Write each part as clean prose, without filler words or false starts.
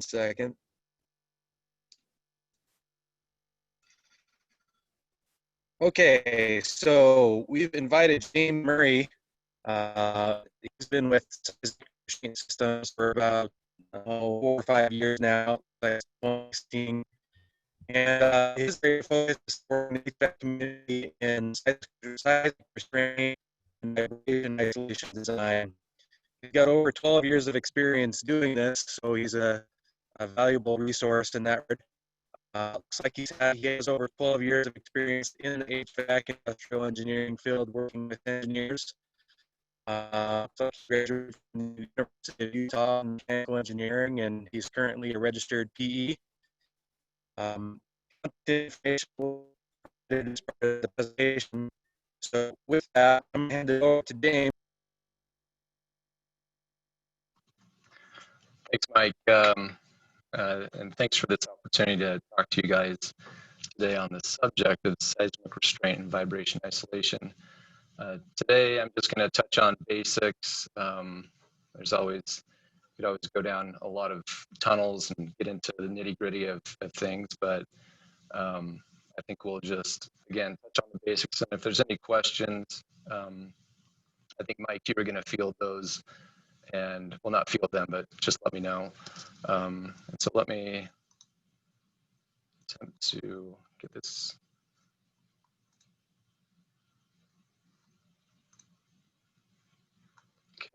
second. Okay, so we've invited James Murray. He's been with seismic restraint systems for about 4 or 5 years now. And his area of focus is for the HVAC community in seismic restraint and vibration isolation design. He's got over 12 years of experience doing this, so he's a valuable resource in that regard. Looks like he has over 12 years of experience in the HVAC industrial engineering field working with engineers. So he graduated from the University of Utah in mechanical engineering, and he's currently a registered PE. Information is part of the presentation. So with that, I'm going to hand it over to James. Thanks, Mike. And thanks for this opportunity to talk to you guys today on the subject of seismic restraint and vibration isolation. Today, I'm just going to touch on basics. There's always, you could always go down a lot of tunnels and get into the nitty-gritty of things, but I think we'll just, again, touch on the basics. And if there's any questions, I think, Mike, you were going to field those. And well, not field them, but just let me know. And so let me attempt to get this.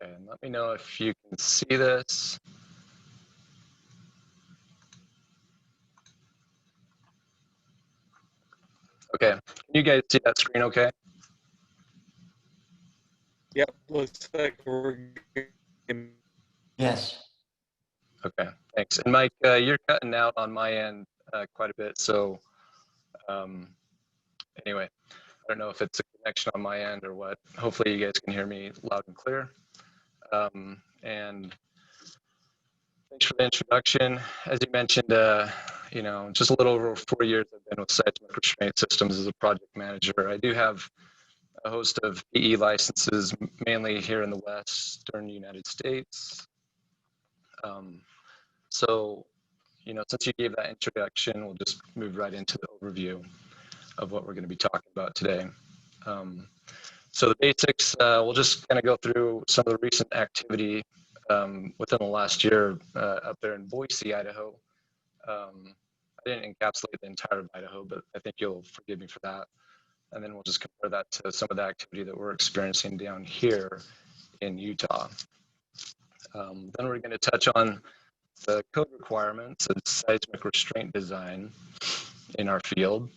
Okay, and let me know if you can see this. Okay, can you guys see that screen okay? Yep, looks like we're good. Yes. Okay, thanks. And Mike, you're cutting out on my end quite a bit. So anyway, I don't know if it's a connection on my end or what. Hopefully you guys can hear me loud and clear. And thanks for the introduction. As you mentioned, you know, just a little over 4 years I've been with seismic restraint systems as a project manager. I do have a host of PE licenses, mainly here in the Western United States. So, you know, since you gave that introduction, we'll just move right into the overview of what we're going to be talking about today. So the basics, we'll just kind of go through some of the recent activity within the last year up there in Boise, Idaho. I didn't encapsulate the entire of Idaho, but I think you'll forgive me for that. And then we'll just compare that to some of the activity that we're experiencing down here in Utah. Then we're going to touch on the code requirements of seismic restraint design in our field.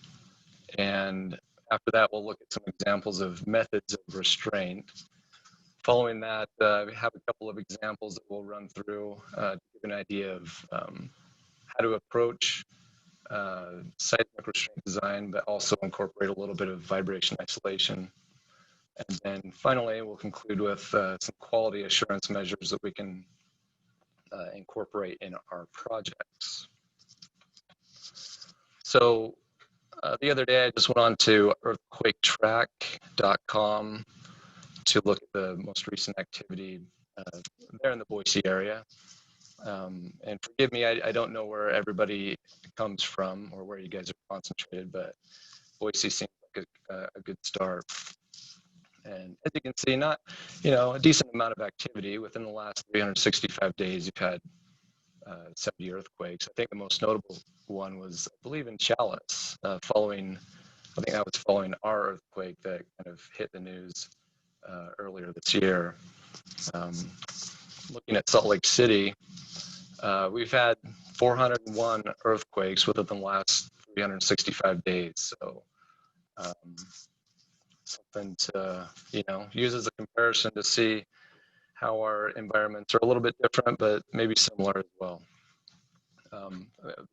And after that, we'll look at some examples of methods of restraint. Following that, we have a couple of examples that we'll run through to give an idea of how to approach seismic restraint design, but also incorporate a little bit of vibration isolation. And then finally, we'll conclude with some quality assurance measures that we can incorporate in our projects. So the other day, I just went on to earthquaketrack.com to look at the most recent activity there in the Boise area. And forgive me, I don't know where everybody comes from or where you guys are concentrated, but Boise seems like a good start. And as you can see, not, you know, a decent amount of activity. Within the last 365 days, you've had 70 earthquakes. I think the most notable one was, I believe, in Chalice, I think that was following our earthquake that kind of hit the news earlier this year. Looking at Salt Lake City, we've had 401 earthquakes within the last 365 days. So something to, you know, use as a comparison to see how our environments are a little bit different, but maybe similar as well.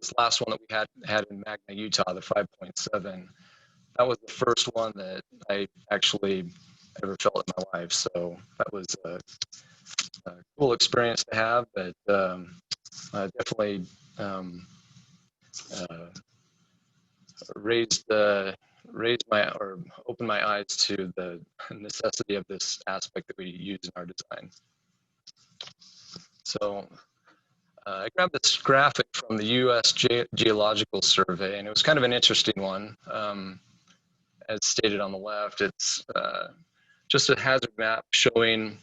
This last one that we had in Magna, Utah, the 5.7, that was the first one that I actually ever felt in my life. So that was a cool experience to have, but definitely opened my eyes to the necessity of this aspect that we use in our design. So I grabbed this graphic from the U.S. Geological Survey, and it was kind of an interesting one. As stated on the left, it's just a hazard map showing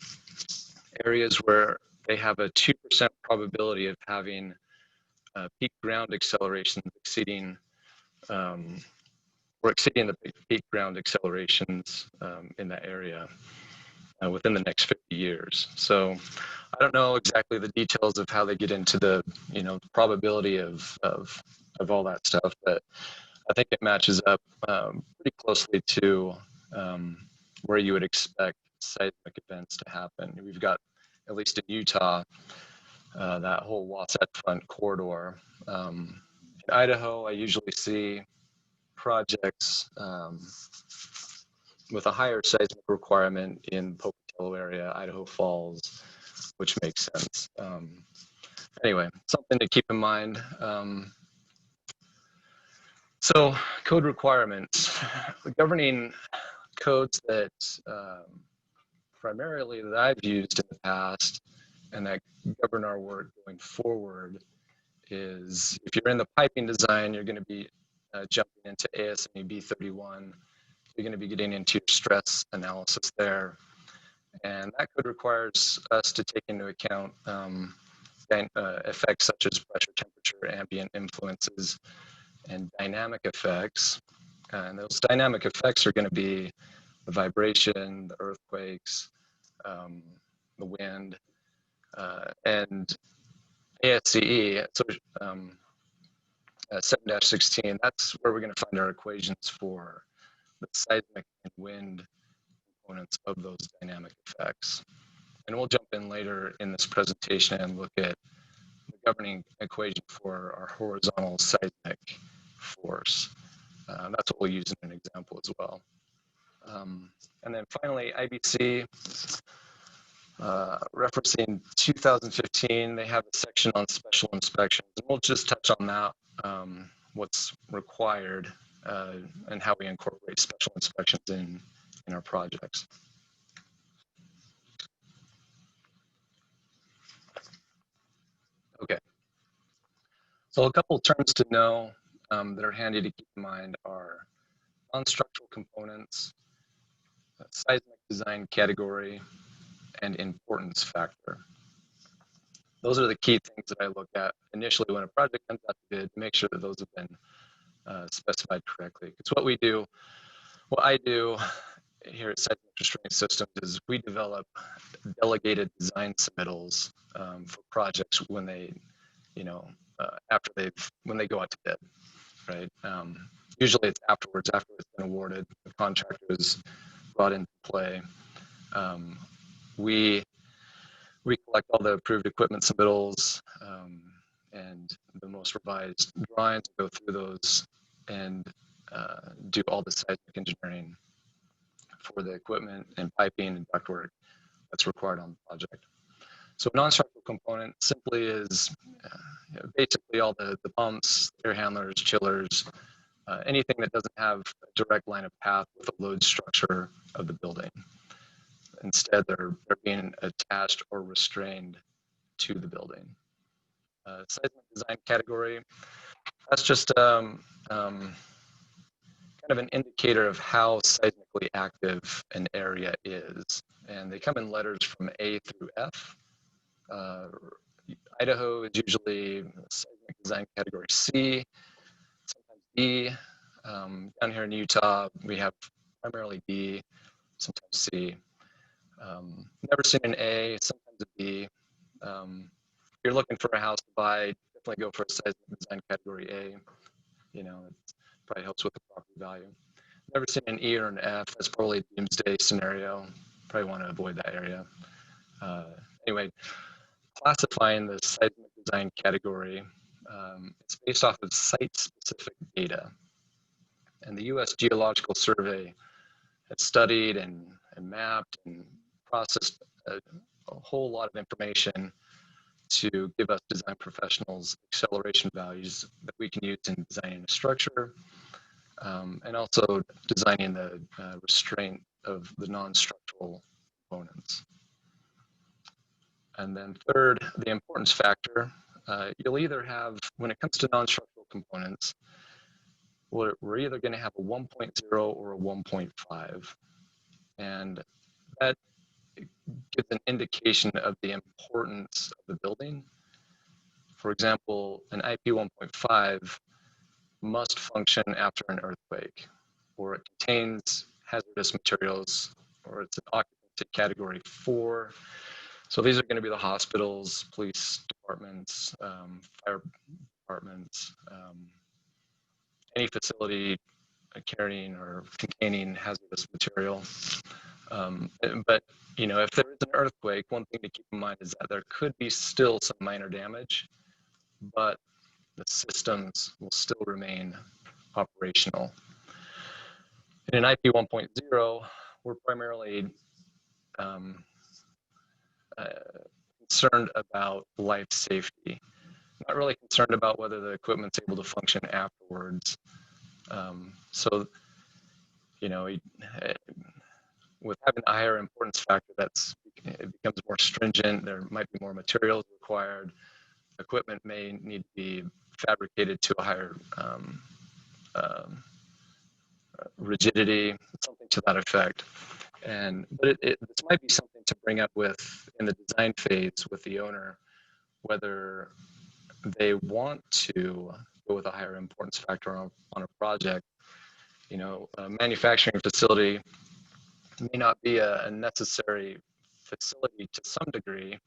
areas where they have a 2% probability of having peak ground accelerations exceeding the peak ground accelerations in that area within the next 50 years. So I don't know exactly the details of how they get into the probability of all that stuff, but I think it matches up pretty closely to where you would expect seismic events to happen. We've got, at least in Utah, that whole Wasatch Front corridor. In Idaho, I usually see projects with a higher seismic requirement in Pocatello area, Idaho Falls, which makes sense. Anyway, something to keep in mind. So code requirements, the governing codes that primarily that I've used in the past and that govern our work going forward is, if you're in the piping design, you're going to be jumping into ASME B31. You're going to be getting into your stress analysis there. And that code requires us to take into account effects such as pressure, temperature, ambient influences, and dynamic effects. And those dynamic effects are going to be the vibration, the earthquakes, the wind, and ASCE, so 7-16, that's where we're going to find our equations for the seismic and wind components of those dynamic effects. And we'll jump in later in this presentation and look at the governing equation for our horizontal seismic force. That's what we'll use in an example as well. And then finally, IBC, referencing 2015, they have a section on special inspections. And we'll just touch on that, what's required and how we incorporate special inspections in our projects. Okay. So a couple of terms to know that are handy to keep in mind are non-structural components, seismic design category, and importance factor. Those are the key things that I look at initially when a project comes out to bid, to make sure that those have been specified correctly. Because what I do here at Seismic Restraint Systems is we develop delegated design submittals for projects when they, when they go out to bid, right? Usually it's after it's been awarded, the contractor is brought into play. We collect all the approved equipment submittals and the most revised drawings, go through those and do all the seismic engineering for the equipment and piping and ductwork that's required on the project. So a non-structural component simply is basically all the pumps, air handlers, chillers, anything that doesn't have a direct line of path with the load structure of the building. Instead, they're being attached or restrained to the building. Seismic design category, that's just kind of an indicator of how seismically active an area is. And they come in letters from A through F. Idaho is usually seismic design category C, sometimes D. Down here in Utah, we have primarily D, sometimes C. Never seen an A, sometimes a B. If you're looking for a house to buy, definitely go for a seismic design category A. It probably helps with the property value. Never seen an E or an F. That's probably a doomsday scenario. Probably want to avoid that area. Anyway, classifying the seismic design category, it's based off of site-specific data. And the U.S. Geological Survey has studied and mapped and processed a whole lot of information to give us design professionals acceleration values that we can use in designing a structure and also designing the restraint of the non-structural components. And then third, the importance factor. you'll either have, when it comes to non-structural components, we're either going to have a 1.0 or a 1.5. And that gives an indication of the importance of the building. For example, an IP 1.5 must function after an earthquake, or it contains hazardous materials, or it's an occupancy category 4. So these are going to be the hospitals, police departments, fire departments, any facility carrying or containing hazardous material. But you know, if there is an earthquake, one thing to keep in mind is that there could be still some minor damage, but the systems will still remain operational. In an IP 1.0, we're primarily concerned about life safety. Not really concerned about whether the equipment's able to function afterwards. So, you know, with having a higher importance factor, it becomes more stringent. There might be more materials required. Equipment may need to be fabricated to a higher rigidity, something to that effect. But this might be something to bring up in the design phase with the owner, whether they want to go with a higher importance factor on a project. You know, a manufacturing facility may not be a necessary facility to some degree,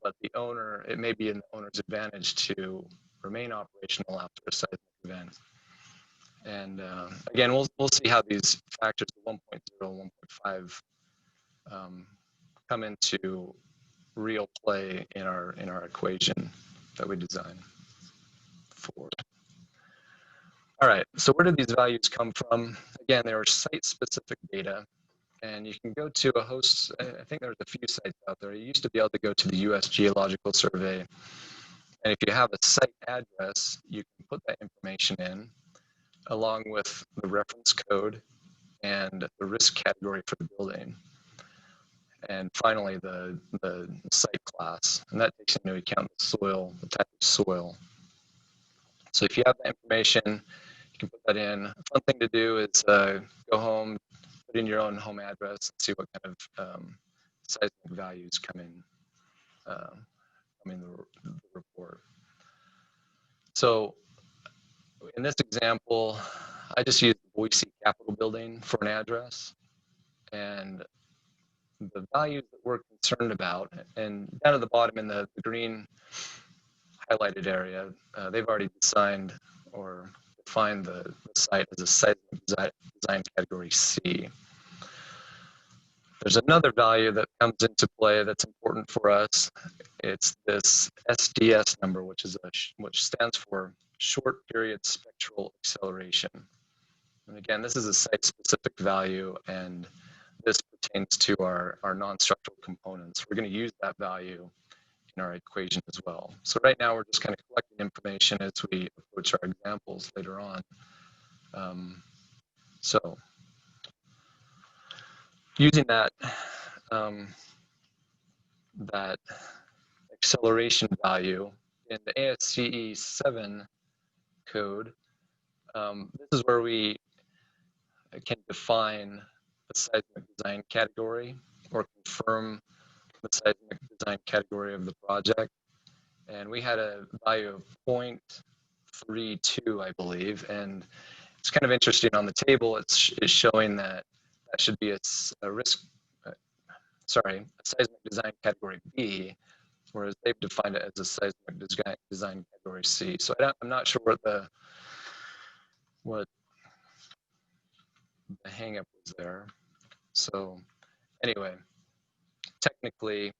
but it may be in the owner's advantage to remain operational after a seismic event. And again, we'll see how these factors, the 1.0 and 1.5, come into real play in our equation that we design for. All right, so where did these values come from? Again, they are site-specific data, and you can go to a host. I think there's a few sites out there. You used to be able to go to the U.S. Geological Survey, and if you have a site address, you can put that information in, along with the reference code and the risk category for the building. And finally, the site class, and that takes into account the soil, the type of soil. So if you have that information, you can put that in. A fun thing to do is go home, put in your own home address, and see what kind of seismic values come in the report. So in this example, I just used the Boise Capitol building for an address, and the values that we're concerned about, and down at the bottom in the green highlighted area, they've already defined the site as a seismic design category C. There's another value that comes into play that's important for us. It's this SDS number, which stands for short period spectral acceleration. And again, this is a site-specific value, and this pertains to our non-structural components. We're going to use that value in our equation as well. So right now, we're just kind of collecting information as we approach our examples later on. So using that acceleration value in the ASCE 7 code, this is where we can define the seismic design category or confirm the seismic design category of the project. And we had a value of 0.32, I believe. And it's kind of interesting on the table. It's showing that should be a seismic design category B, whereas they've defined it as a seismic design category C. So I'm not sure what the hang up was there. So anyway, technically,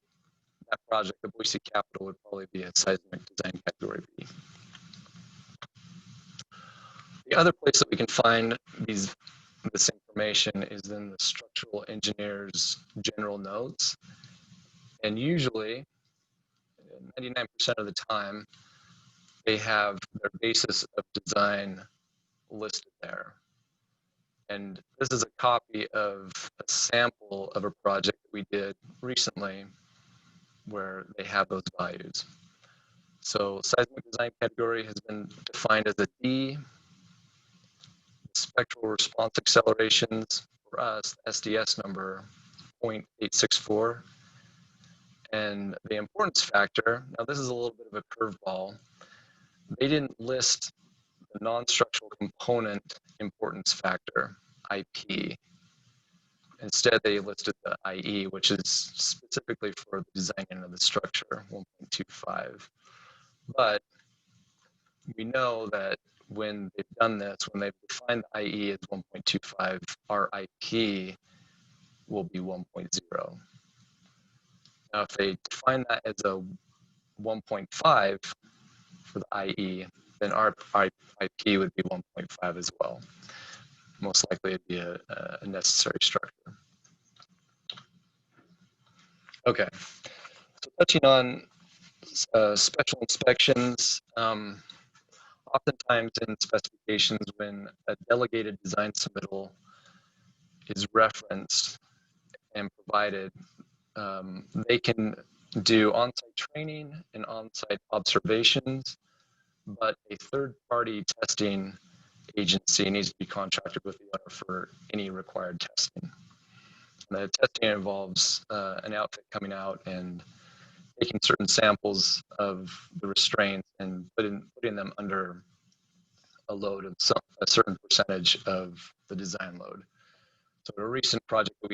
that project, the Boise Capitol, would probably be a seismic design category B. The other place that we can find this information is in the structural engineer's general notes. And usually, 99% of the time, they have their basis of design listed there. And this is a copy of a sample of a project that we did recently where they have those values. So seismic design category has been defined as a D. Spectral response accelerations for us, SDS number 0.864. And the importance factor, now this is a little bit of a curveball. They didn't list the non-structural component importance factor, IP. Instead, they listed the IE, which is specifically for the designing of the structure, 1.25. But we know that when they've done this, when they've defined the IE as 1.25, our IP will be 1.0. Now, if they define that as a 1.5 for the IE, then our IP would be 1.5 as well. Most likely it'd be a necessary structure. Okay, so touching on special inspections, oftentimes in specifications when a delegated design submittal is referenced and provided, they can do on-site training and on-site observations, but a third-party testing agency needs to be contracted with the owner for any required testing. And the testing involves an outfit coming out and taking certain samples of the restraints and putting them under a load of a certain percentage of the design load. So a recent project that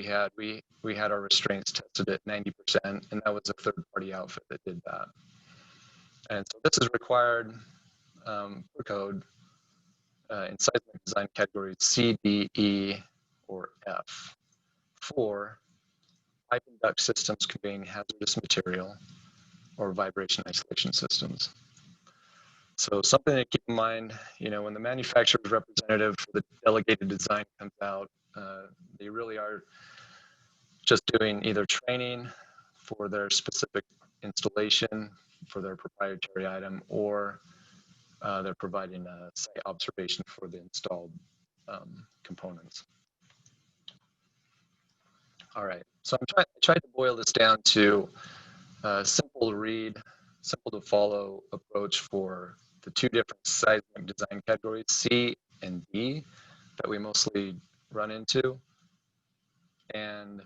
we had our restraints tested at 90%, and that was a third-party outfit that did that. And so this is required per code in seismic design categories C, D, E, or F for pipe and duct systems conveying hazardous material or vibration isolation systems. So something to keep in mind, you know, when the manufacturer's representative for the delegated design comes out, they really are just doing either training for their specific installation for their proprietary item, or they're providing a site observation for the installed components. All right, so I tried to boil this down to a simple to read, simple to follow approach for the two different seismic design categories, C and D, that we mostly run into. And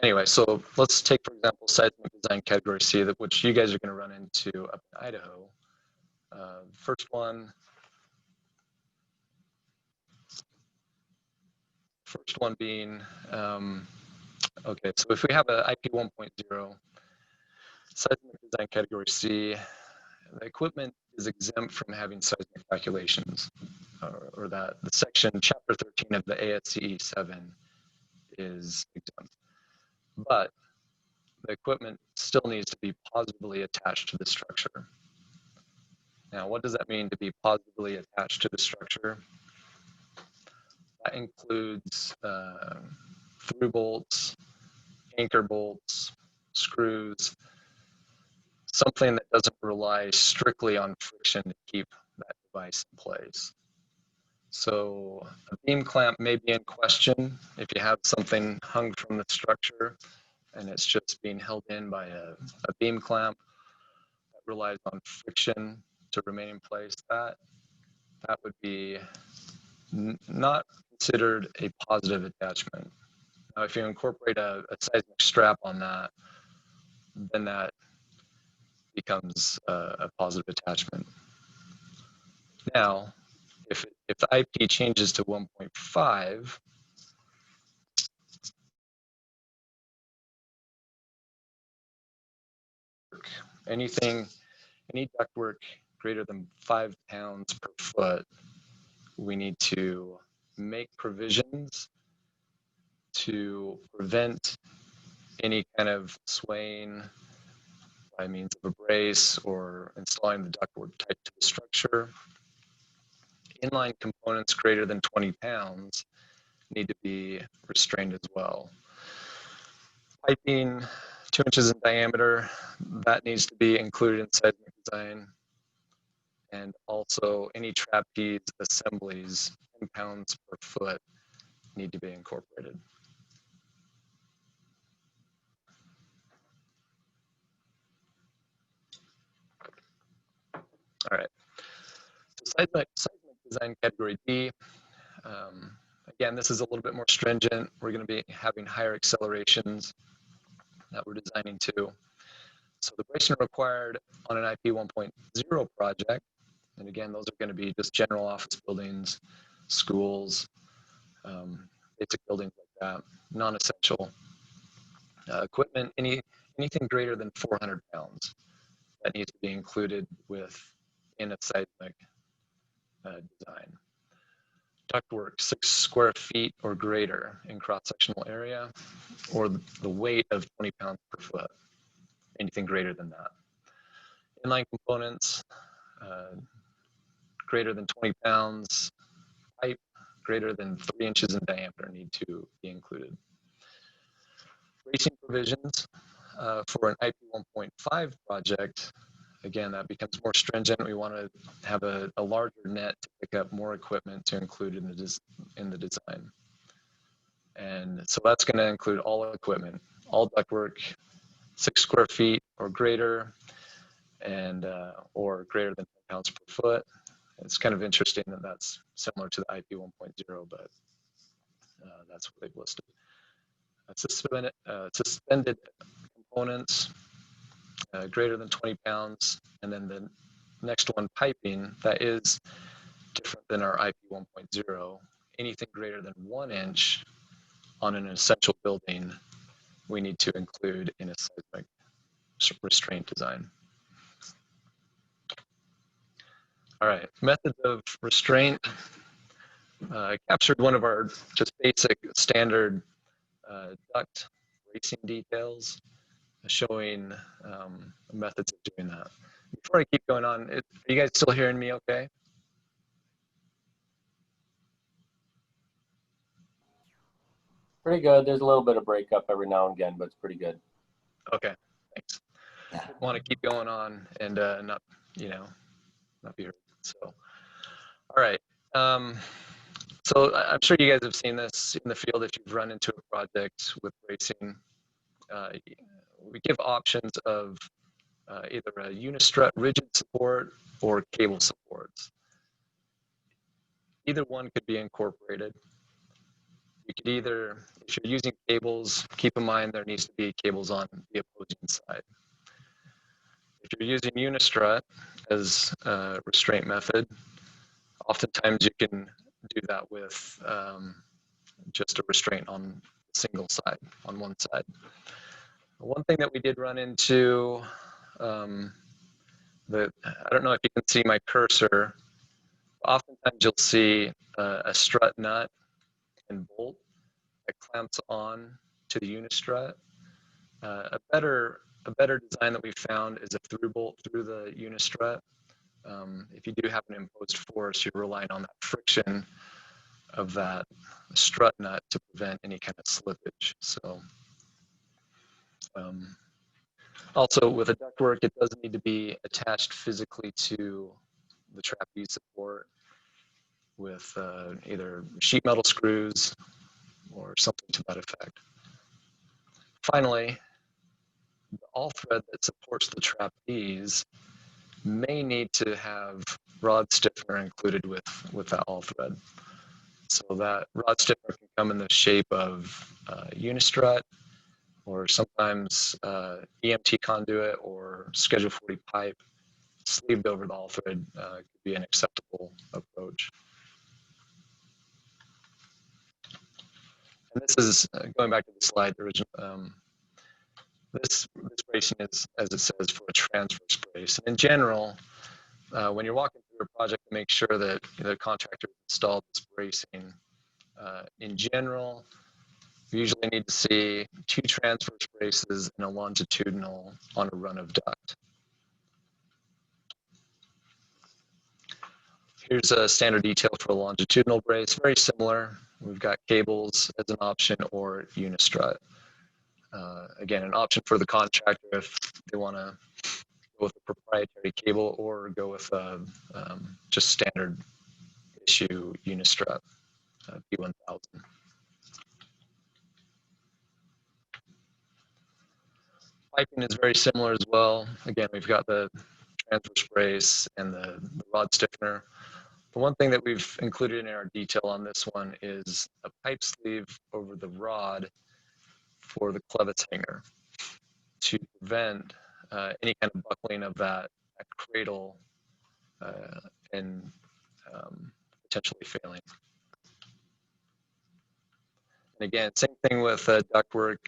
anyway, so let's take, for example, seismic design category C, which you guys are going to run into up in Idaho. First one being, okay, so if we have an IP 1.0, seismic design category C, the equipment is exempt from having seismic calculations, or that the section chapter 13 of the ASCE 7 is exempt. But the equipment still needs to be positively attached to the structure. Now, what does that mean to be positively attached to the structure? That includes through bolts, anchor bolts, screws, something that doesn't rely strictly on friction to keep that device in place. So a beam clamp may be in question if you have something hung from the structure and it's just being held in by a beam clamp that relies on friction to remain in place. That would be not considered a positive attachment. Now, if you incorporate a seismic strap on that, then that becomes a positive attachment. Now, if the IP changes to 1.5, any ductwork greater than 5 pounds per foot, we need to make provisions to prevent any kind of swaying by means of a brace or installing the ductwork tight to the structure. Inline components greater than 20 pounds need to be restrained as well. Piping 2 inches in diameter, that needs to be included in seismic design. And also any trapeze assemblies, 10 pounds per foot, need to be incorporated. Seismic design category D. Again, this is a little bit more stringent. We're going to be having higher accelerations that we're designing to. So the bracing required on an IP 1.0 project, and again, those are going to be just general office buildings, schools, basic buildings like that, non-essential equipment, anything greater than 400 pounds that needs to be included in a seismic design. Ductwork 6 square feet or greater in cross-sectional area, or the weight of 20 pounds per foot, anything greater than that. Inline components, greater than 20 pounds, pipe greater than 3 inches in diameter need to be included. Bracing provisions for an IP 1.5 project, again, that becomes more stringent. We want to have a larger net to pick up more equipment to include in the design. And so that's going to include all equipment, all ductwork, 6 square feet or greater, and or greater than 10 pounds per foot. It's kind of interesting that that's similar to the IP 1.0, but that's what they've listed. Suspended components greater than 20 pounds, and then the next one, piping, that is different than our IP 1.0. Anything greater than 1 inch on an essential building, we need to include in a seismic restraint design. All right, methods of restraint. I captured one of our just basic standard duct bracing details, showing methods of doing that. Before I keep going on, are you guys still hearing me okay? Pretty good. There's a little bit of breakup every now and again, but it's pretty good. Okay, thanks. Yeah. Want to keep going on and not be heard. So, all right. So I'm sure you guys have seen this in the field if you've run into a project with bracing. We give options of either a unistrut rigid support or cable supports. Either one could be incorporated. You could either, if you're using cables, keep in mind there needs to be cables on the opposing side. If you're using unistrut as a restraint method, oftentimes you can do that with just a restraint on a single side, on one side. One thing that we did run into, I don't know if you can see my cursor, oftentimes you'll see a strut nut and bolt that clamps on to the unistrut. A better design that we found is a through bolt through the unistrut. If you do have an imposed force, you're relying on that friction of that strut nut to prevent any kind of slippage. So also with a ductwork, it does need to be attached physically to the trapeze support with either sheet metal screws or something to that effect. Finally, the all thread that supports the trapeze may need to have rod stiffener included with that all thread. So that rod stiffener can come in the shape of unistrut, or sometimes EMT conduit or Schedule 40 pipe sleeved over the all thread could be an acceptable approach. And this is going back to the slide, the original. This bracing is, as it says, for a transverse brace. And in general, when you're walking through a project, make sure that the contractor installed this bracing. In general, you usually need to see 2 transverse braces and a longitudinal on a run of duct. Here's a standard detail for a longitudinal brace, very similar. We've got cables as an option or unistrut. Again, an option for the contractor if they want to go with a proprietary cable or go with just standard issue unistrut, P1000. Piping is very similar as well. Again, we've got the transverse brace and the rod stiffener. The one thing that we've included in our detail on this one is a pipe sleeve over the rod for the clevis hanger to prevent any kind of buckling of that cradle and potentially failing. And again, same thing with ductwork.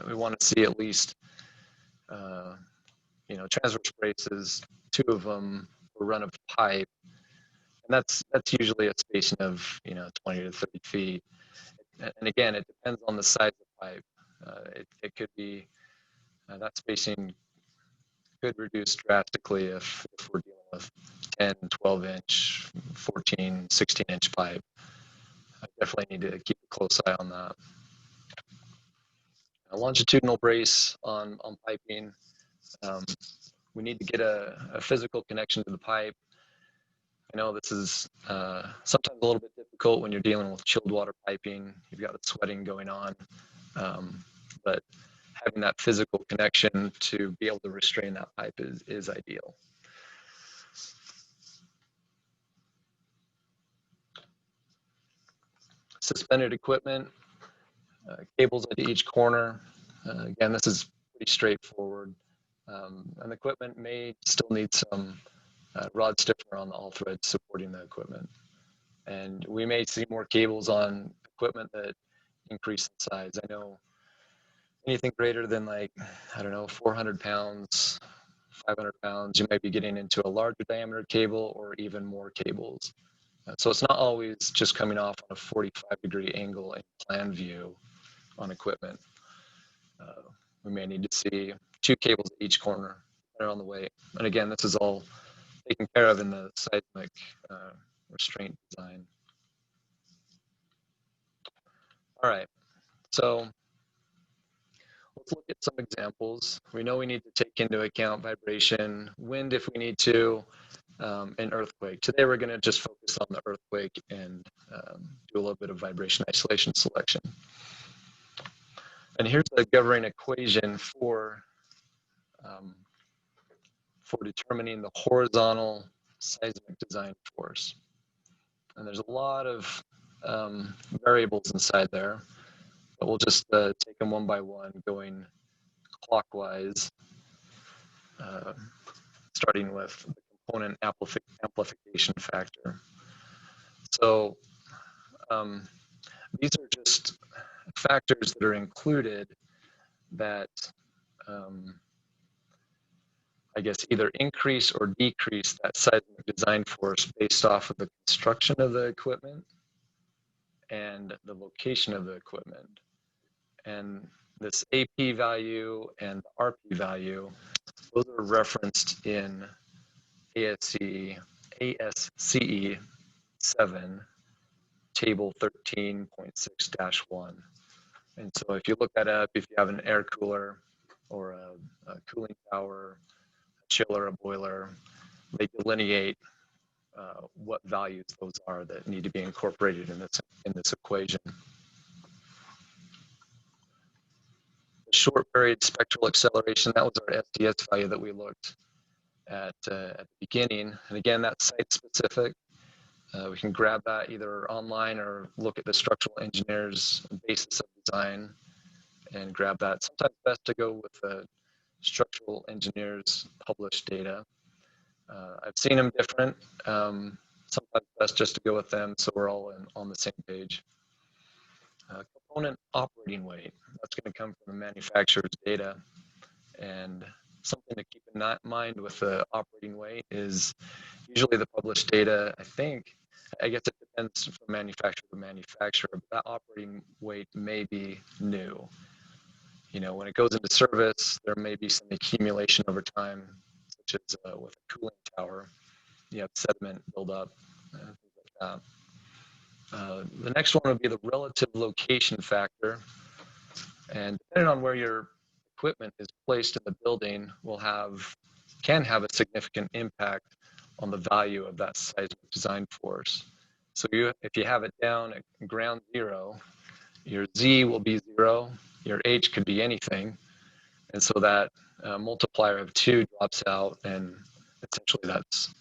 We want to see at least, transverse braces, 2 of them per run of pipe. And that's usually a spacing of 20 to 30 feet. And again, it depends on the size of the pipe. It could be that spacing could reduce drastically if we're dealing with 10, 12 inch, 14, 16 inch pipe. I definitely need to keep a close eye on that. A longitudinal brace on piping. We need to get a physical connection to the pipe. I know this is sometimes a little bit difficult when you're dealing with chilled water piping. You've got the sweating going on, but having that physical connection to be able to restrain that pipe is ideal. Suspended equipment, cables into each corner. Again, this is pretty straightforward. And the equipment may still need some rod stiffener on all threads supporting the equipment. And we may see more cables on equipment that increase in size. I know anything greater than 400 pounds, 500 pounds, you might be getting into a larger diameter cable or even more cables. So it's not always just coming off on a 45-degree angle in plan view on equipment. We may need to see 2 cables at each corner, depending on the weight. And again, this is all taken care of in the seismic restraint design. All right, so let's look at some examples. We know we need to take into account vibration, wind if we need to, and earthquake. Today we're going to just focus on the earthquake and do a little bit of vibration isolation selection. And here's the governing equation for determining the horizontal seismic design force. And there's a lot of variables inside there, but we'll just take them one by one, going clockwise, starting with the component amplification factor. So these are just factors that are included that I guess either increase or decrease that seismic design force based off of the construction of the equipment and the location of the equipment. And this AP value and the RP value, those are referenced in ASCE 7, table 13.6-1. And so if you look that up, if you have an air cooler or a cooling tower, a chiller, a boiler, they delineate what values those are that need to be incorporated in this equation. The short period spectral acceleration, that was our SDS value that we looked at the beginning. And again, that's site specific. We can grab that either online or look at the structural engineer's basis of design and grab that. Sometimes best to go with the structural engineer's published data. I've seen them different. Sometimes best just to go with them so we're all on the same page. Component operating weight, that's going to come from the manufacturer's data. And something to keep in mind with the operating weight is usually the published data, I guess it depends from manufacturer to manufacturer, but that operating weight may be new. When it goes into service, there may be some accumulation over time, such as with a cooling tower, you have sediment buildup, things like that. The next one would be the relative location factor. And depending on where your equipment is placed in the building can have a significant impact on the value of that seismic design force. So if you have it down at ground zero, your Z will be 0, your H could be anything. And so that multiplier of 2 drops out, and essentially that's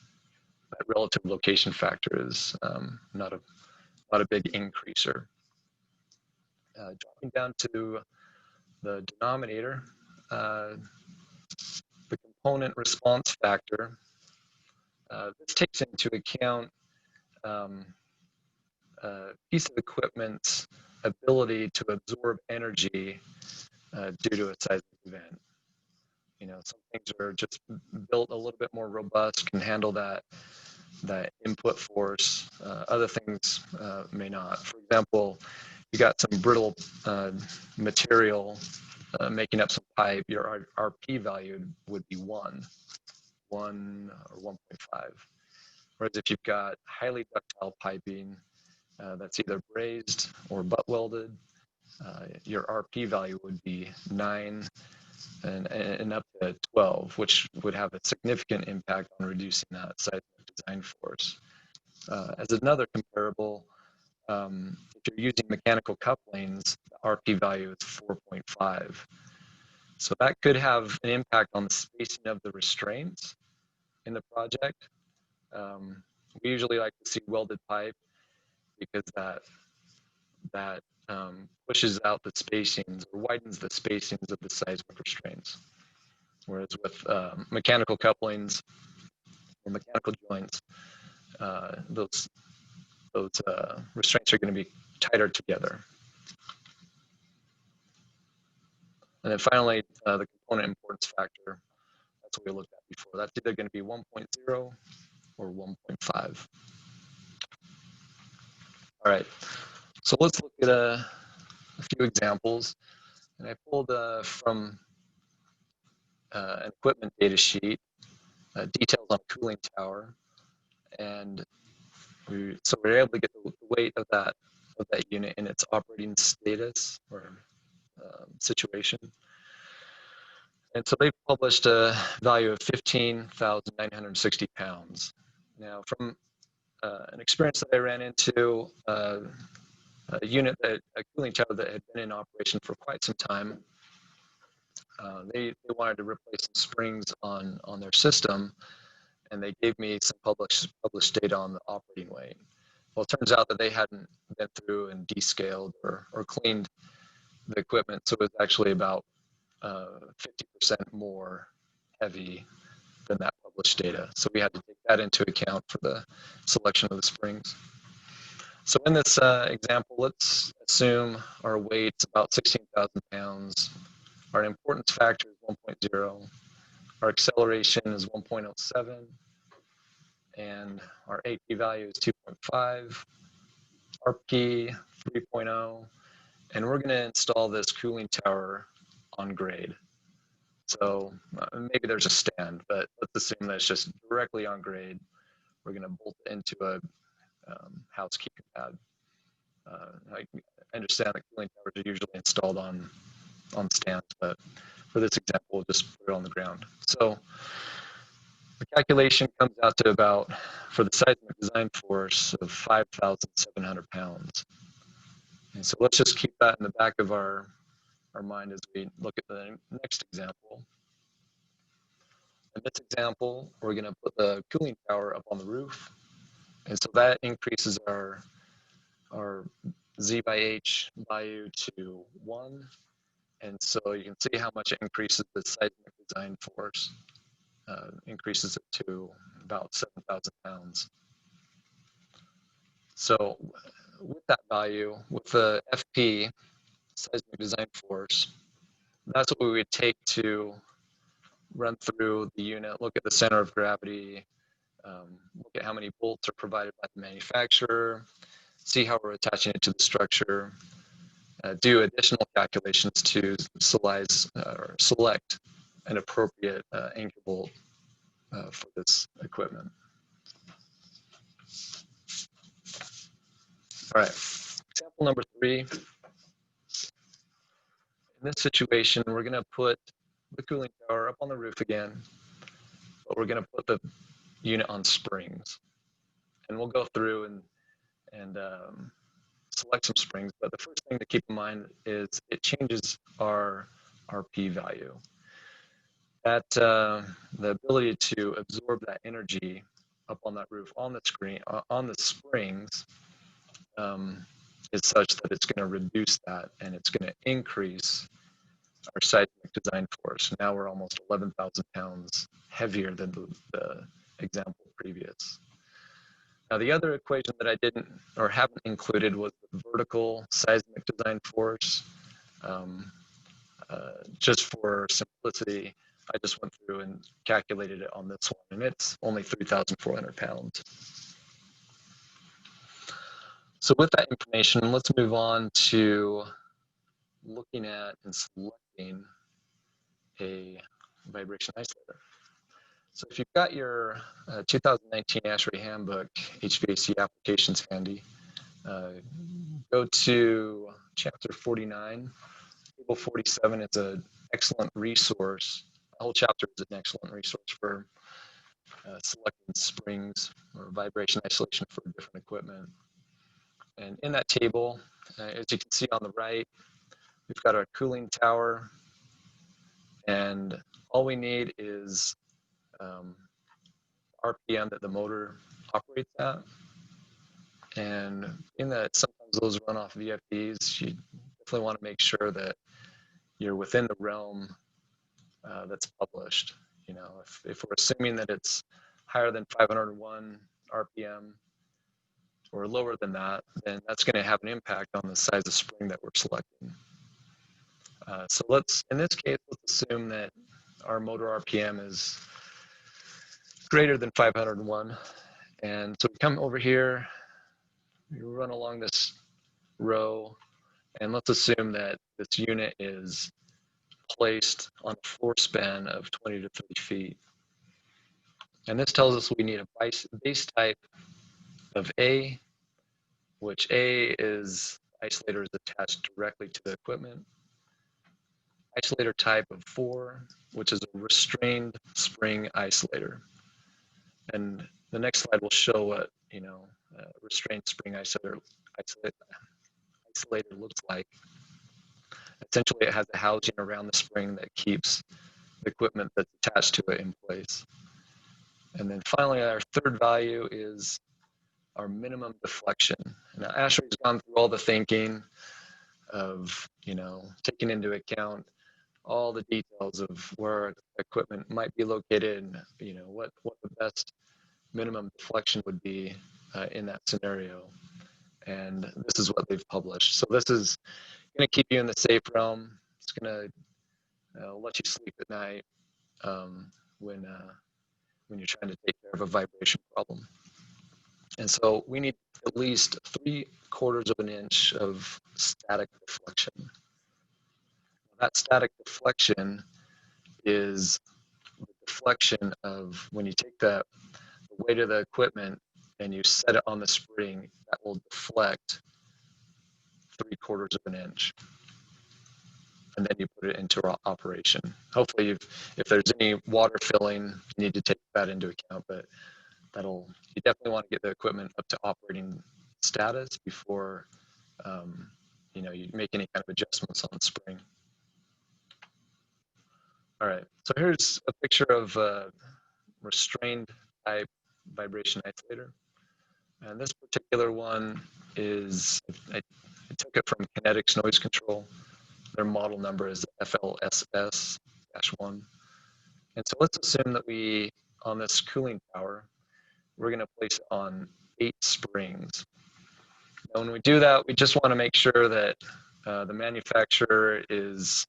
that relative location factor is not a big increaser. Dropping down to the denominator, the component response factor. This takes into account a piece of equipment's ability to absorb energy due to a seismic event. You know, some things are just built a little bit more robust, can handle that input force. Other things may not. For example, you got some brittle material making up some pipe, your RP value would be 1 or 1.5. Whereas if you've got highly ductile piping that's either brazed or butt welded, your RP value would be 9 and up to 12, which would have a significant impact on reducing that seismic design force. As another comparable, if you're using mechanical couplings, the RP value is 4.5. So that could have an impact on the spacing of the restraints in the project. We usually like to see welded pipe because that pushes out the spacings or widens the spacings of the seismic restraints. Whereas with mechanical couplings or mechanical joints, those restraints are going to be tighter together. And then finally, the component importance factor, that's what we looked at before. That's either going to be 1.0 or 1.5. All right, so let's look at a few examples. And I pulled from an equipment data sheet, details on cooling tower. And so we're able to get the weight of that unit in its operating status or situation. And so they published a value of 15,960 pounds. Now, from an experience that I ran into, a cooling tower that had been in operation for quite some time, they wanted to replace some springs on their system, and they gave me some published data on the operating weight. Well, it turns out that they hadn't been through and descaled or cleaned the equipment, so it was actually about 50% more heavy than that published data. So we had to take that into account for the selection of the springs. So in this example, let's assume our weight's about 16,000 pounds. Our importance factor is 1.0. Our acceleration is 1.07. And our AP value is 2.5. RP 3.0. And we're going to install this cooling tower on grade. So maybe there's a stand, but let's assume that it's just directly on grade. We're going to bolt it into a housekeeping pad. I understand that cooling towers are usually installed on stands, but for this example, we'll just put it on the ground. So the calculation comes out to about, for the seismic design force, of 5,700 pounds. And so let's just keep that in the back of our mind as we look at the next example. In this example, we're going to put the cooling tower up on the roof. And so that increases our Z by H value to 1. And so you can see how much it increases the seismic design force, increases it to about 7,000 pounds. So with that value, with the FP, seismic design force, that's what we would take to run through the unit, look at the center of gravity, look at how many bolts are provided by the manufacturer, see how we're attaching it to the structure, do additional calculations to select an appropriate anchor bolt for this equipment. All right, example number 3. In this situation, we're going to put the cooling tower up on the roof again, but we're going to put the unit on springs. And we'll go through and select some springs, but the first thing to keep in mind is it changes our RP value. That the ability to absorb that energy up on that roof on the screen on the springs is such that it's going to reduce that, and it's going to increase our seismic design force. Now we're almost 11,000 pounds heavier than the example previous. Now the other equation that I didn't or haven't included was the vertical seismic design force. Just for simplicity, I just went through and calculated it on this one, and it's only 3,400 pounds. So with that information, let's move on to looking at and selecting a vibration isolator. So if you've got your 2019 ASHRAE handbook, HVAC applications handy, go to chapter 49. Table 47 is an excellent resource. The whole chapter is an excellent resource for selecting springs or vibration isolation for different equipment. And in that table, as you can see on the right, we've got our cooling tower, and all we need is RPM that the motor operates at. And in that, sometimes those run off VFDs. You definitely want to make sure that you're within the realm that's published. You know, if we're assuming that it's higher than 501 RPM or lower than that, then that's going to have an impact on the size of spring that we're selecting. So in this case, let's assume that our motor RPM is greater than 501. And so we come over here, we run along this row, and let's assume that this unit is placed on a floor span of 20 to 30 feet. And this tells us we need a base type of A, which A is isolator is attached directly to the equipment. Isolator type of 4, which is a restrained spring isolator. And the next slide will show what, you know, restrained spring isolator looks like. Essentially, it has a housing around the spring that keeps the equipment that's attached to it in place. And then finally, our third value is our minimum deflection. Now, ASHRAE's gone through all the thinking of, you know, taking into account all the details of where equipment might be located and, you know, what the best minimum deflection would be in that scenario. And this is what they've published. So this is going to keep you in the safe realm. It's going to let you sleep at night when you're trying to take care of a vibration problem. And so we need at least 3/4 of an inch of static deflection. That static deflection is the deflection of when you take the weight of the equipment and you set it on the spring, that will deflect 3/4 of an inch. And then you put it into operation. Hopefully, if there's any water filling, you need to take that into account, but you definitely want to get the equipment up to operating status before you know, you make any kind of adjustments on the spring. All right, so here's a picture of a restrained type vibration isolator. And this particular one is, I took it from Kinetics Noise Control. Their model number is FLSS-1. And so let's assume that on this cooling tower, we're going to place it on 8 springs. Now, when we do that, we just want to make sure that the manufacturer is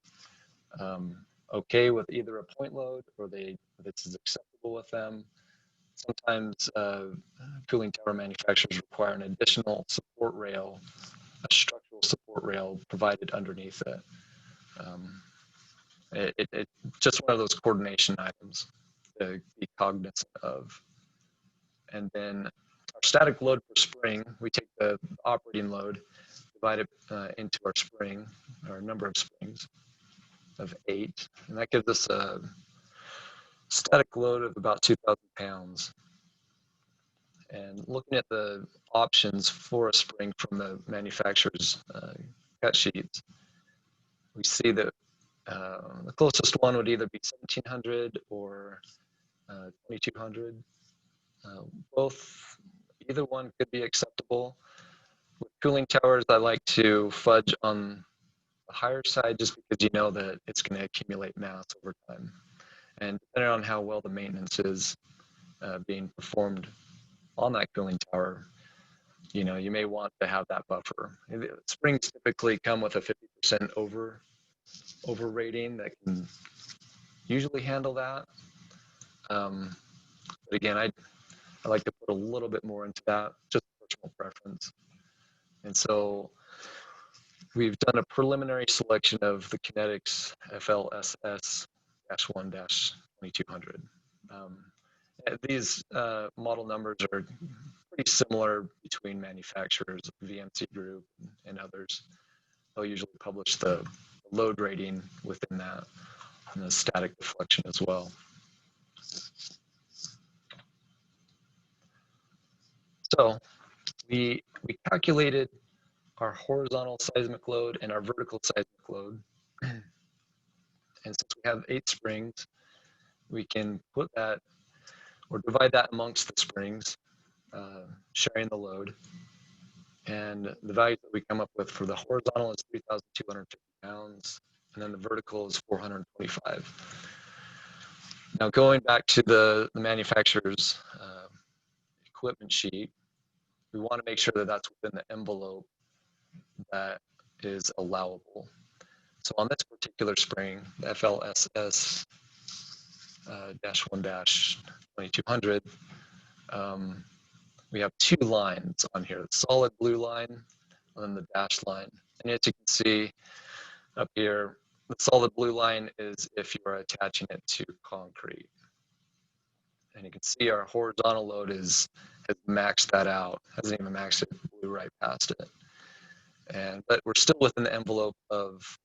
okay with either a point load or this is acceptable with them. Sometimes cooling tower manufacturers require an additional support rail, a structural support rail provided underneath it. It's just one of those coordination items to be cognizant of. And then our static load per spring, we take the operating load, divide it into our spring, our number of springs of 8, and that gives us a static load of about 2,000 pounds. And looking at the options for a spring from the manufacturer's cut sheets, we see that the closest one would either be 1,700 or 2,200 Either one could be acceptable. With cooling towers, I like to fudge on the higher side just because you know that it's going to accumulate mass over time. And depending on how well the maintenance is being performed on that cooling tower, you know, you may want to have that buffer. Springs typically come with a 50% over rating that can usually handle that. But again, I like to put a little bit more into that, just personal preference. And so we've done a preliminary selection of the Kinetics FLSS-1-2200. These model numbers are pretty similar between manufacturers, VMC Group and others. They'll usually publish the load rating within that and the static deflection as well. So we calculated our horizontal seismic load and our vertical seismic load. And since we have 8 springs, we can put that or divide that amongst the springs, sharing the load. And the value that we come up with for the horizontal is 3,250 pounds, and then the vertical is 425. Now going back to the manufacturer's equipment sheet, we want to make sure that that's within the envelope that is allowable. So on this particular spring, the FLSS-1-2200, we have 2 lines on here, the solid blue line and then the dashed line. And as you can see up here, the solid blue line is if you are attaching it to concrete. And you can see our horizontal load has maxed that out, hasn't even maxed it, blew right past it. But we're still within the envelope of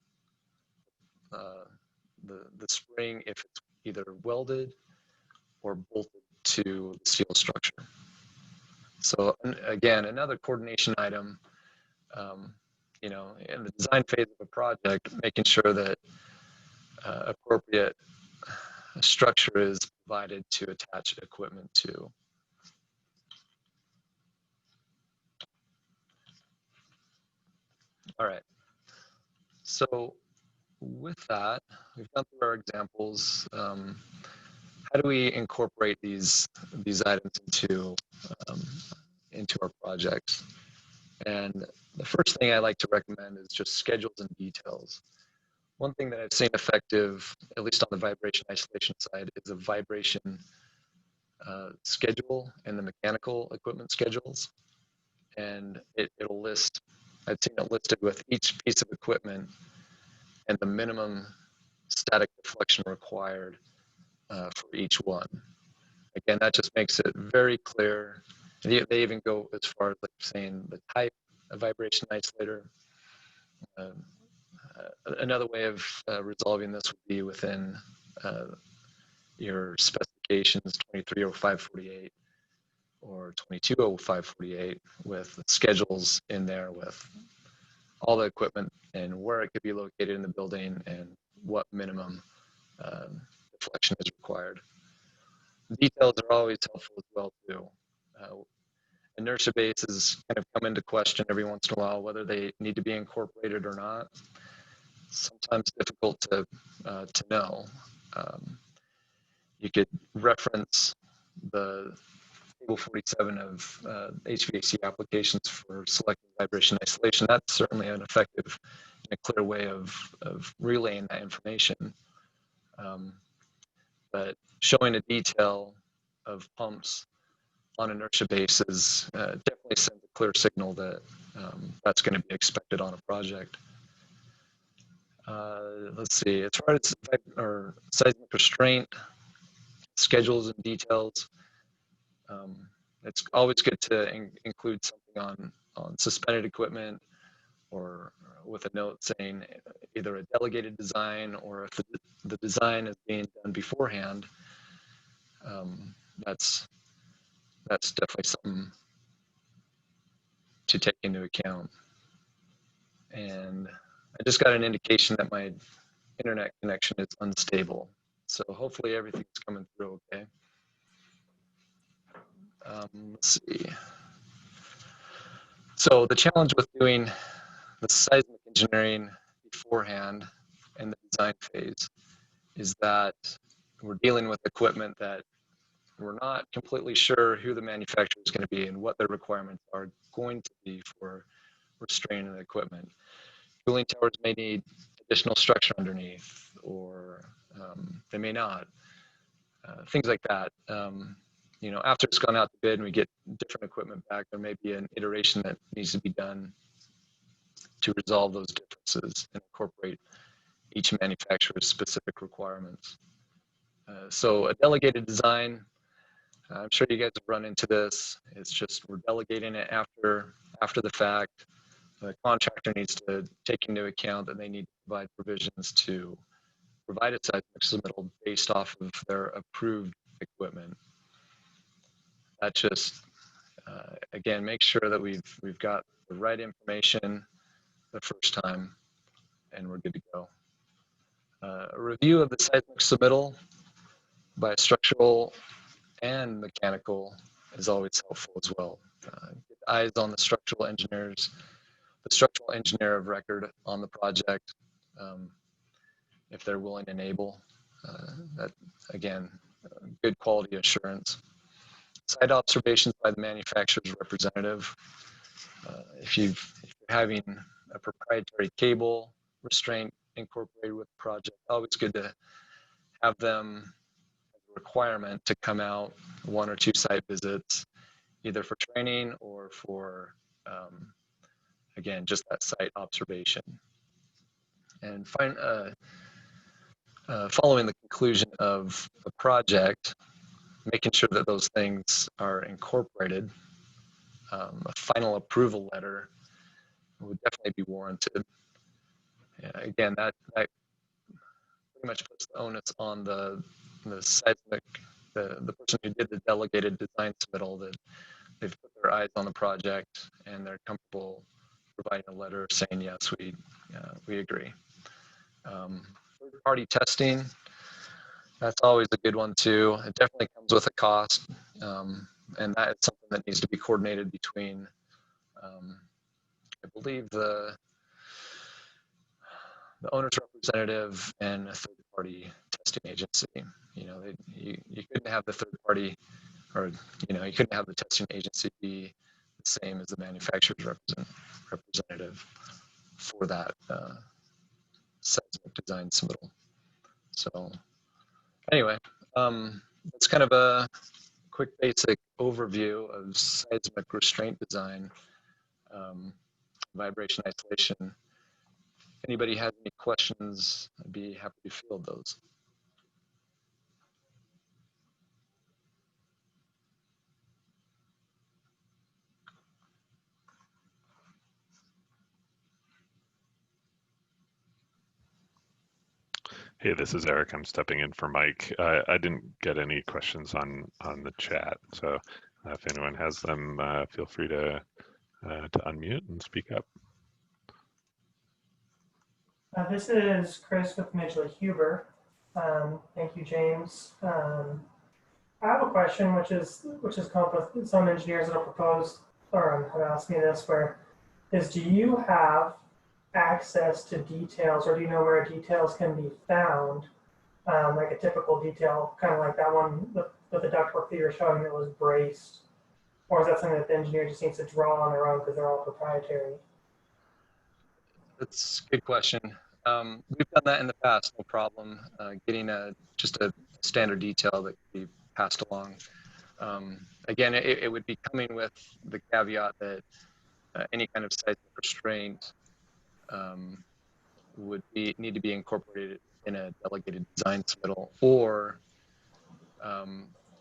the spring if it's either welded or bolted to the steel structure. So again, another coordination item, you know, in the design phase of a project, making sure that appropriate structure is provided to attach equipment to. All right. So with that, we've gone through our examples. How do we incorporate these items into our projects? And the first thing I like to recommend is just schedules and details. One thing that I've seen effective, at least on the vibration isolation side, is a vibration schedule and the mechanical equipment schedules. And it'll list, I've seen it listed with each piece of equipment and the minimum static deflection required for each one. Again, that just makes it very clear. They even go as far as like saying the type of vibration isolator. Another way of resolving this would be within your specifications 230548 or 220548 with schedules in there with all the equipment and where it could be located in the building and what minimum deflection is required. Details are always helpful as well too. Inertia bases kind of come into question every once in a while, whether they need to be incorporated or not. Sometimes difficult to know. You could reference the table 47 of HVAC applications for selecting vibration isolation. That's certainly an effective and a clear way of relaying that information. But showing a detail of pumps on inertia bases definitely sends a clear signal that that's going to be expected on a project. Let's see, as far as seismic restraint, schedules and details, it's always good to include something on suspended equipment or with a note saying either a delegated design or if the design is being done beforehand. That's definitely something to take into account. And I just got an indication that my internet connection is unstable. So hopefully everything's coming through okay. Let's see. So the challenge with doing the seismic engineering beforehand in the design phase is that we're dealing with equipment that we're not completely sure who the manufacturer is going to be and what their requirements are going to be for restraining the equipment. Cooling towers may need additional structure underneath, or they may not. Things like that. You know, after it's gone out to bid and we get different equipment back, there may be an iteration that needs to be done to resolve those differences and incorporate each manufacturer's specific requirements. So a delegated design, I'm sure you guys have run into this. It's just we're delegating it after the fact. The contractor needs to take into account that they need to provide provisions to provide a seismic submittal based off of their approved equipment. That just, again, make sure that we've got the right information the first time and we're good to go. A review of the seismic submittal by structural and mechanical is always helpful as well. Get eyes on the structural engineers, the structural engineer of record on the project, if they're willing and able. That, again, good quality assurance. Site observations by the manufacturer's representative. If you're having a proprietary cable restraint incorporated with the project, always good to have them requirement to come out 1 or 2 site visits, either for training or for, again, just that site observation. And following the conclusion of the project, making sure that those things are incorporated, a final approval letter would definitely be warranted. Again, that pretty much puts the onus on the seismic, the person who did the delegated design submittal, that they've put their eyes on the project and they're comfortable providing a letter saying, yes, we agree. Third-party testing, that's always a good one too. It definitely comes with a cost, and that is something that needs to be coordinated between, I believe, the owner's representative and a third-party testing agency. You know, you couldn't have the third-party, or you couldn't have the testing agency be the same as the manufacturer's representative for that seismic design submittal. So anyway, that's kind of a quick basic overview of seismic restraint design, vibration isolation. If anybody has any questions, I'd be happy to field those. Hey, this is Eric. I'm stepping in for Mike. I didn't get any questions on the chat, so if anyone has them, feel free to unmute and speak up. This is Chris with Midgley Huber. Thank you, James. I have a question, which has come up with some engineers that have proposed or have asked me this, do you have access to details, or do you know where details can be found, like a typical detail, kind of like that one with the ductwork that you're showing that was braced, or is that something that the engineer just needs to draw on their own because they're all proprietary? That's a good question. We've done that in the past, no problem. Getting just a standard detail that can be passed along. Again, it would be coming with the caveat that any kind of seismic restraint would need to be incorporated in a delegated design submittal, or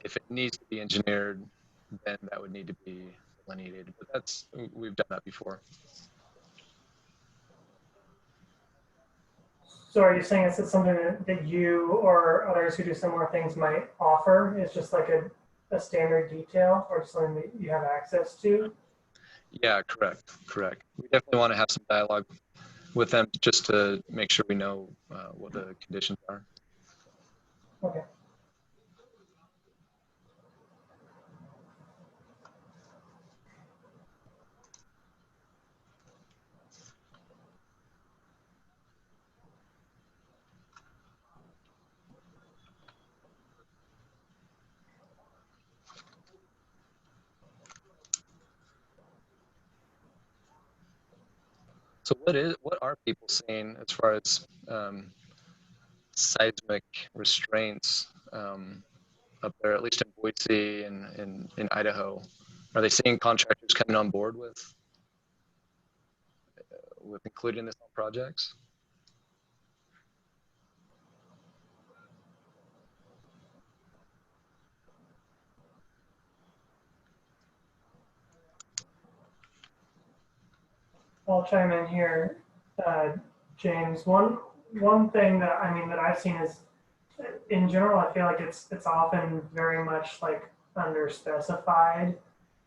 if it needs to be engineered, then that would need to be delineated. But we've done that before. So are you saying it's something that you or others who do similar things might offer? It's just like a standard detail, or something that you have access to? Yeah, correct. We definitely want to have some dialogue with them just to make sure we know what the conditions are. Okay. So what are people saying as far as seismic restraints up there, at least in Boise and in Idaho? Are they seeing contractors coming on board with including this on projects? I'll chime in here, James. One thing that that I've seen is, in general, I feel like it's often very much like underspecified,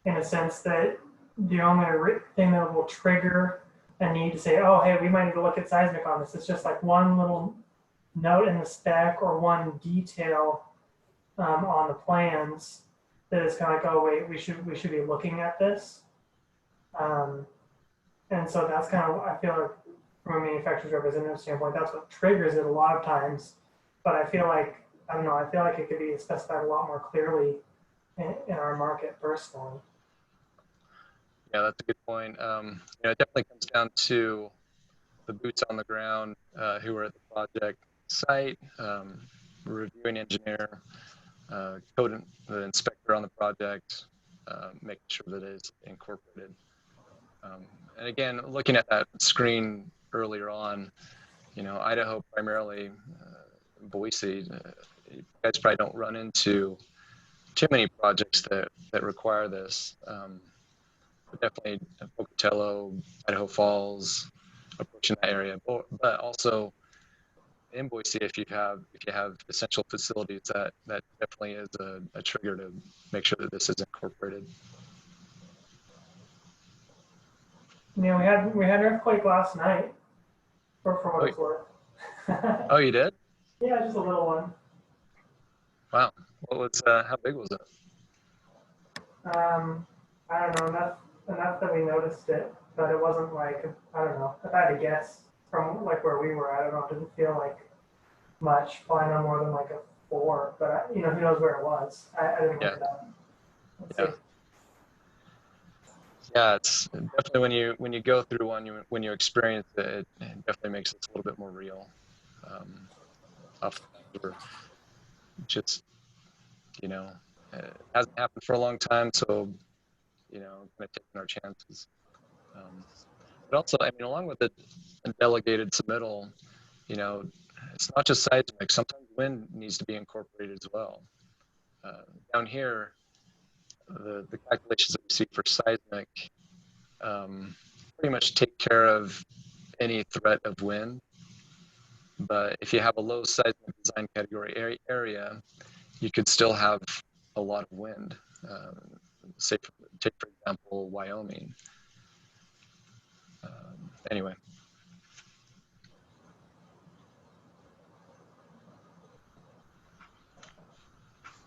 in a sense that the only thing that will trigger a need to say, oh, hey, we might need to look at seismic on this. It's just like one little note in the spec or one detail on the plans that is kind of like, oh, wait, we should be looking at this. And so that's kind of, I feel like, from a manufacturer's representative standpoint, that's what triggers it a lot of times. But I feel like, I don't know, I feel like it could be specified a lot more clearly in our market personally. Yeah, that's a good point. It definitely comes down to the boots on the ground who are at the project site, reviewing engineer, code, the inspector on the project, making sure that it is incorporated. And again, looking at that screen earlier on, Idaho primarily, Boise, you guys probably don't run into too many projects that require this. But definitely Pocatello, Idaho Falls, approaching that area, but also in Boise, if you have essential facilities, that definitely is a trigger to make sure that this is incorporated. We had an earthquake last night, for what it's worth. Oh, you did? Yeah, just a little one. Wow. What was how big was it? I don't know, enough that we noticed it, but it wasn't like, I don't know, if I had to guess from like where we were, I don't know, it didn't feel like much, probably no more than like a 4, but who knows where it was. I didn't look it up. Let's see. Yeah, it's definitely when you go through one, when you experience it, it definitely makes it a little bit more real. Just it hasn't happened for a long time, so kind of taking our chances. But also, along with the delegated submittal, it's not just seismic. Sometimes wind needs to be incorporated as well. Down here, the calculations that we see for seismic pretty much take care of any threat of wind. But if you have a low seismic design category area, you could still have a lot of wind. Take for example, Wyoming. Anyway.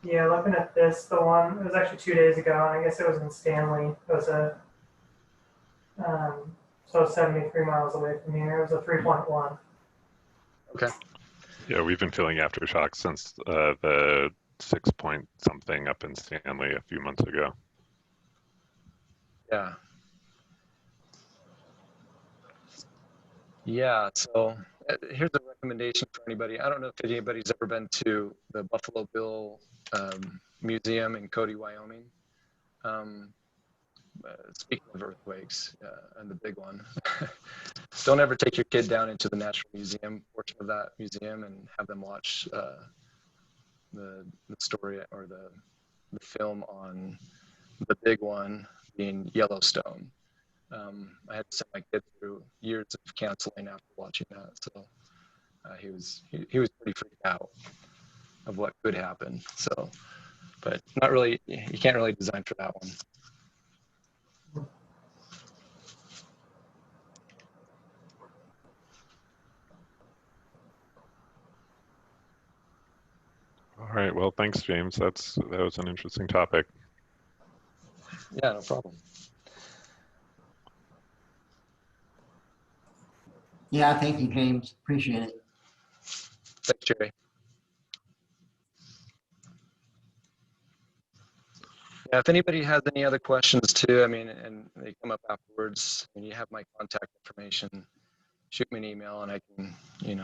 Yeah, looking at this, the one, it was actually 2 days ago, and I guess it was in Stanley. It was so 73 miles away from here. It was a 3.1. Okay. Yeah, we've been feeling aftershocks since the 6 point something up in Stanley a few months ago. Yeah. Yeah, so here's a recommendation for anybody. I don't know if anybody's ever been to the Buffalo Bill Museum in Cody, Wyoming. Speaking of earthquakes and the big one, don't ever take your kid down into the Natural Museum portion of that museum and have them watch the story or the film on the big one being Yellowstone. I had to send my kid through years of counseling after watching that, so he was pretty freaked out of what could happen. So, but not really, you can't really design for that one. All right, well, thanks, James. That was an interesting topic. Yeah, no problem. Yeah, thank you, James. Appreciate it. Thanks, Jerry. Yeah, if anybody has any other questions too, I mean, and they come up afterwards, and you have my contact information, shoot me an email and I can,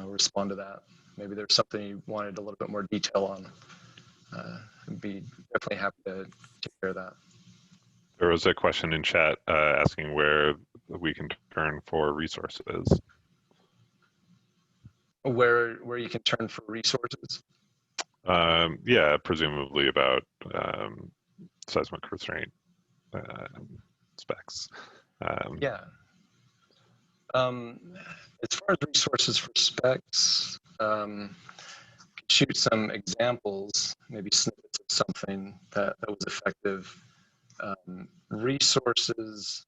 respond to that. Maybe there's something you wanted a little bit more detail on. I'd be definitely happy to take care of that. There was a question in chat asking where we can turn for resources. Where you can turn for resources? Yeah, presumably about seismic restraint specs. Yeah. As far as resources for specs, shoot some examples, maybe snippets of something that was effective. Resources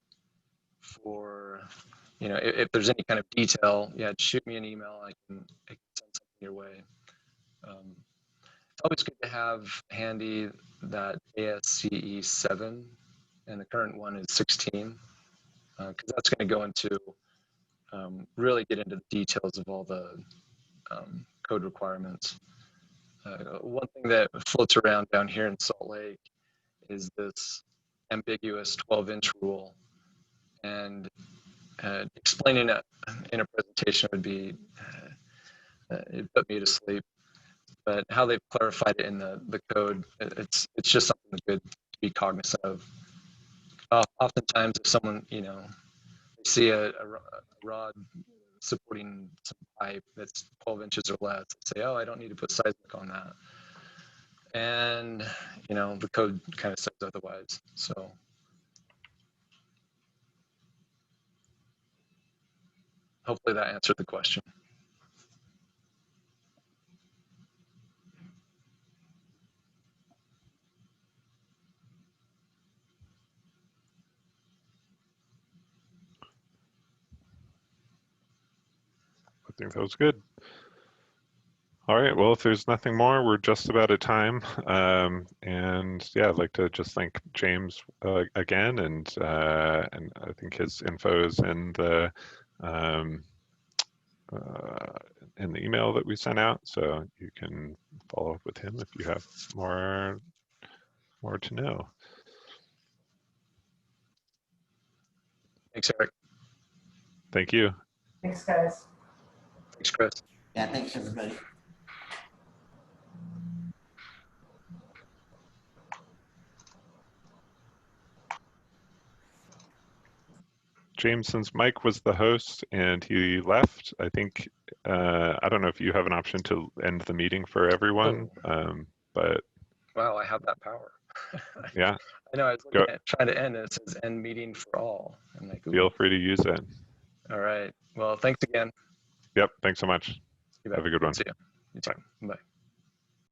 for, if there's any kind of detail, yeah, shoot me an email. I can send something your way. It's always good to have handy that ASCE 7, and the current one is 16, because that's going to go into really get into the details of all the code requirements. One thing that floats around down here in Salt Lake is this ambiguous 12-inch rule, and explaining it in a presentation would be, it put me to sleep. But how they've clarified it in the code, it's just something good to be cognizant of. Oftentimes, if someone, they see a rod supporting some pipe that's 12 inches or less, they say, oh, I don't need to put seismic on that. And, the code kind of says otherwise. So hopefully that answered the question. I think that was good. All right, well, if there's nothing more, we're just about at time. And yeah, I'd like to just thank James again, and I think his info is in the email that we sent out, so you can follow up with him if you have more to know. Thanks, Eric. Thank you. Thanks, guys. Thanks, Chris. Yeah, thanks, everybody. James, since Mike was the host and he left, I think, I don't know if you have an option to end the meeting for everyone, but. Wow, I have that power. Yeah. I know, I was looking at trying to end, and it says end meeting for all. I'm like, ooh. Feel free to use it. All right. Well, thanks again. Yep. Thanks so much. Have a good one. See you. You too. Bye.